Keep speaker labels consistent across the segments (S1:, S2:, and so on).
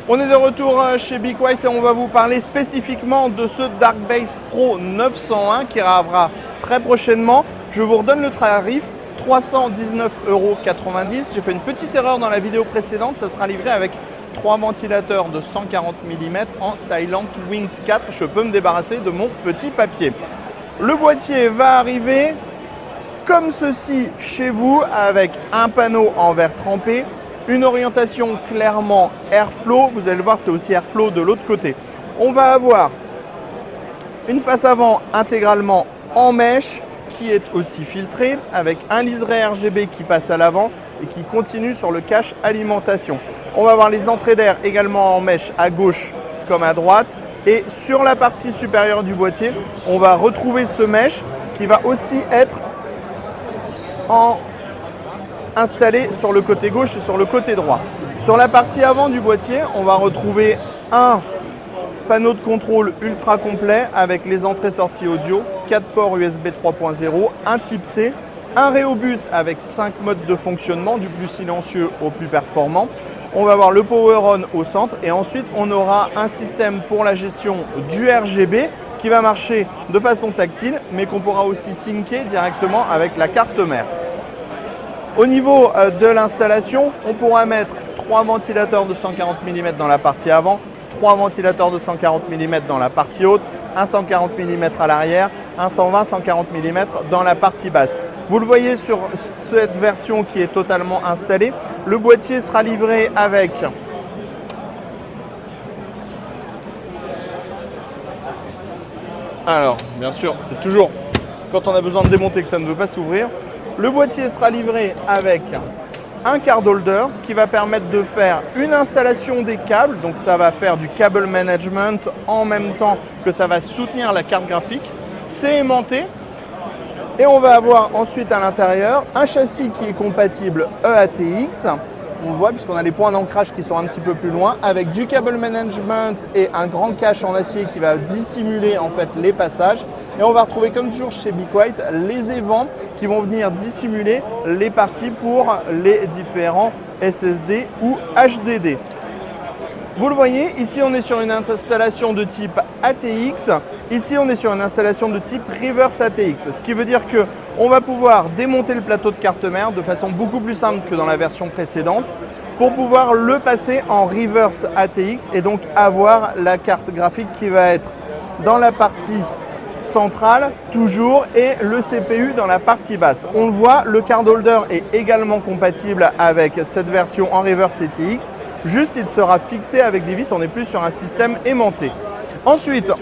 S1: On est de retour chez BeQuiet et on va vous parler spécifiquement de ce Darkbase Pro 901 qui arrivera très prochainement. Je vous redonne le tarif, 319,90 €. J'ai fait une petite erreur dans la vidéo précédente, ça sera livré avec 3 ventilateurs de 140 mm en Silent Wings 4. Je peux me débarrasser de mon petit papier. Le boîtier va arriver comme ceci chez vous avec un panneau en verre trempé, une orientation clairement Airflow. Vous allez le voir, c'est aussi Airflow de l'autre côté. On va avoir une face avant intégralement en mèche qui est aussi filtrée avec un liseré RGB qui passe à l'avant et qui continue sur le cache alimentation. On va avoir les entrées d'air également en mèche à gauche comme à droite. Et sur la partie supérieure du boîtier, on va retrouver ce mèche qui va aussi être installé sur le côté gauche et sur le côté droit. Sur la partie avant du boîtier, on va retrouver un panneau de contrôle ultra complet avec les entrées-sorties audio, 4 ports USB 3.0, un type C, un Reobus avec 5 modes de fonctionnement, du plus silencieux au plus performant. On va avoir le Power On au centre et ensuite on aura un système pour la gestion du RGB qui va marcher de façon tactile mais qu'on pourra aussi syncer directement avec la carte mère. Au niveau de l'installation, on pourra mettre 3 ventilateurs de 140 mm dans la partie avant, 3 ventilateurs de 140 mm dans la partie haute, un 140 mm à l'arrière, un 120-140 mm dans la partie basse. Vous le voyez sur cette version qui est totalement installée. Le boîtier sera livré avec alors, bien sûr, c'est toujours quand on a besoin de démonter que ça ne veut pas s'ouvrir. Le boîtier sera livré avec un card holder qui va permettre de faire une installation des câbles. Donc ça va faire du cable management en même temps que ça va soutenir la carte graphique. C'est aimanté. Et on va avoir ensuite à l'intérieur un châssis qui est compatible EATX. On le voit puisqu'on a les points d'ancrage qui sont un petit peu plus loin avec du cable management et un grand cache en acier qui va dissimuler en fait les passages. Et on va retrouver comme toujours chez BeQuiet les évents qui vont venir dissimuler les parties pour les différents SSD ou HDD. Vous le voyez, ici on est sur une installation de type ATX, ici on est sur une installation de type Reverse ATX, ce qui veut dire qu'on va pouvoir démonter le plateau de carte mère de façon beaucoup plus simple que dans la version précédente pour pouvoir le passer en Reverse ATX et donc avoir la carte graphique qui va être dans la partie centrale toujours et le CPU dans la partie basse. On le voit, le card holder est également compatible avec cette version en Reverse ATX. Juste, il sera fixé avec des vis, on n'est plus sur un système aimanté. Ensuite,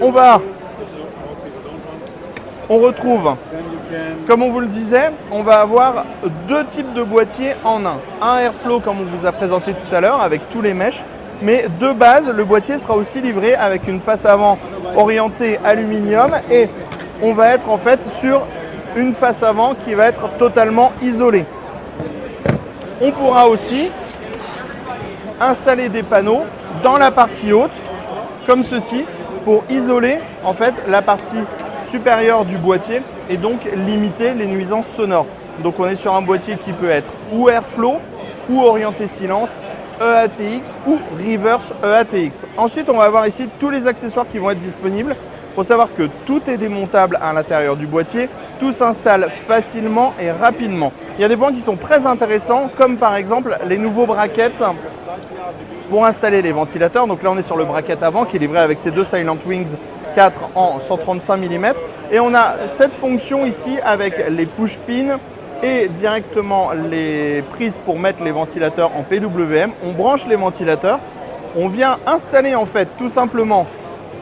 S1: on retrouve, comme on vous le disait, on va avoir 2 types de boîtiers en un. Un Airflow, comme on vous a présenté tout à l'heure, avec tous les mèches. Mais de base, le boîtier sera aussi livré avec une face avant orientée aluminium et on va être en fait sur une face avant qui va être totalement isolée. On pourra aussi installer des panneaux dans la partie haute comme ceci pour isoler en fait la partie supérieure du boîtier et donc limiter les nuisances sonores. Donc on est sur un boîtier qui peut être ou Airflow ou orienté silence, EATX ou Reverse EATX. Ensuite, on va avoir ici tous les accessoires qui vont être disponibles. Il faut savoir que tout est démontable à l'intérieur du boîtier. Tout s'installe facilement et rapidement. Il y a des points qui sont très intéressants, comme par exemple les nouveaux brackets pour installer les ventilateurs. Donc là, on est sur le bracket avant qui est livré avec ces 2 Silent Wings 4 en 135 mm. Et on a cette fonction ici avec les push pins et directement les prises pour mettre les ventilateurs en PWM. On branche les ventilateurs, on vient installer en fait tout simplement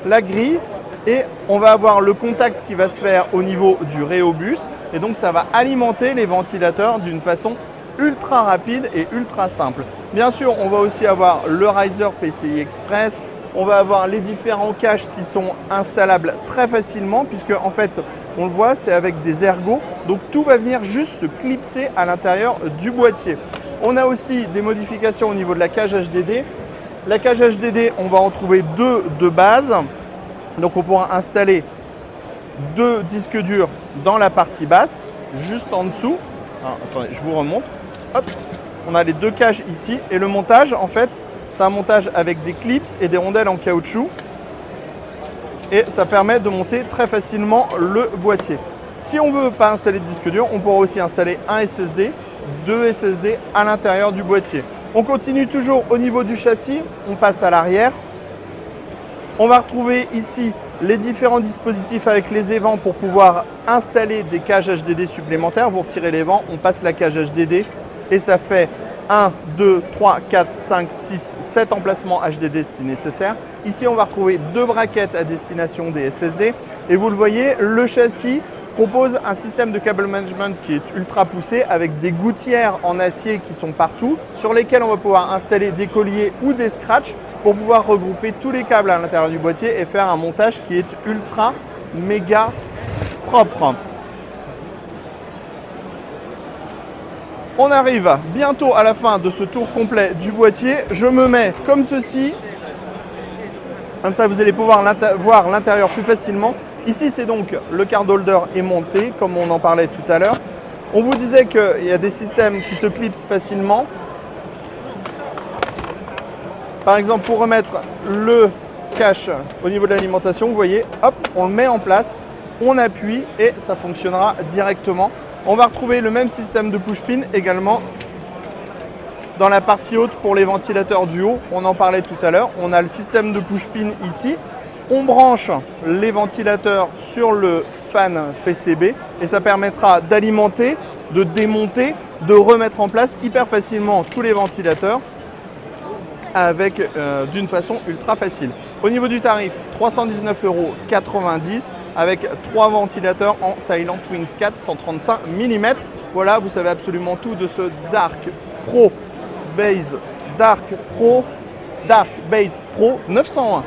S1: la grille et on va avoir le contact qui va se faire au niveau du Reobus et donc ça va alimenter les ventilateurs d'une façon ultra rapide et ultra simple. Bien sûr, on va aussi avoir le Riser PCI Express, on va avoir les différents caches qui sont installables très facilement puisque en fait on le voit, c'est avec des ergots, donc tout va venir juste se clipser à l'intérieur du boîtier. On a aussi des modifications au niveau de la cage HDD. La cage HDD, on va en trouver 2 de base, donc on pourra installer 2 disques durs dans la partie basse, juste en dessous. Alors, attendez, je vous remontre. Hop, on a les 2 caches ici et le montage, en fait, C'est un montage avec des clips et des rondelles en caoutchouc. Et ça permet de monter très facilement le boîtier. Si on ne veut pas installer de disque dur, on pourra aussi installer un SSD, 2 SSD à l'intérieur du boîtier. On continue toujours au niveau du châssis, on passe à l'arrière. On va retrouver ici les différents dispositifs avec les évents pour pouvoir installer des cages HDD supplémentaires. Vous retirez les vents, on passe la cage HDD et ça fait 1, 2, 3, 4, 5, 6, 7 emplacements HDD si nécessaire. Ici, on va retrouver 2 braquettes à destination des SSD. Et vous le voyez, le châssis propose un système de cable management qui est ultra poussé avec des gouttières en acier qui sont partout, sur lesquelles on va pouvoir installer des colliers ou des scratchs pour pouvoir regrouper tous les câbles à l'intérieur du boîtier et faire un montage qui est ultra méga propre. On arrive bientôt à la fin de ce tour complet du boîtier. Je me mets comme ceci. Comme ça, vous allez pouvoir voir l'intérieur plus facilement. Ici, c'est donc le card holder est monté, comme on en parlait tout à l'heure. On vous disait qu'il y a des systèmes qui se clipsent facilement. Par exemple, pour remettre le cache au niveau de l'alimentation, vous voyez, hop, on le met en place, on appuie et ça fonctionnera directement. On va retrouver le même système de push-pin également dans la partie haute pour les ventilateurs du haut. On en parlait tout à l'heure. On a le système de push-pin ici. On branche les ventilateurs sur le fan PCB et ça permettra d'alimenter, de démonter, de remettre en place hyper facilement tous les ventilateurs avec d'une façon ultra facile. Au niveau du tarif, 319,90 € avec 3 ventilateurs en Silent Wings 4 135 mm. Voilà, vous savez absolument tout de ce Dark Base Pro 901.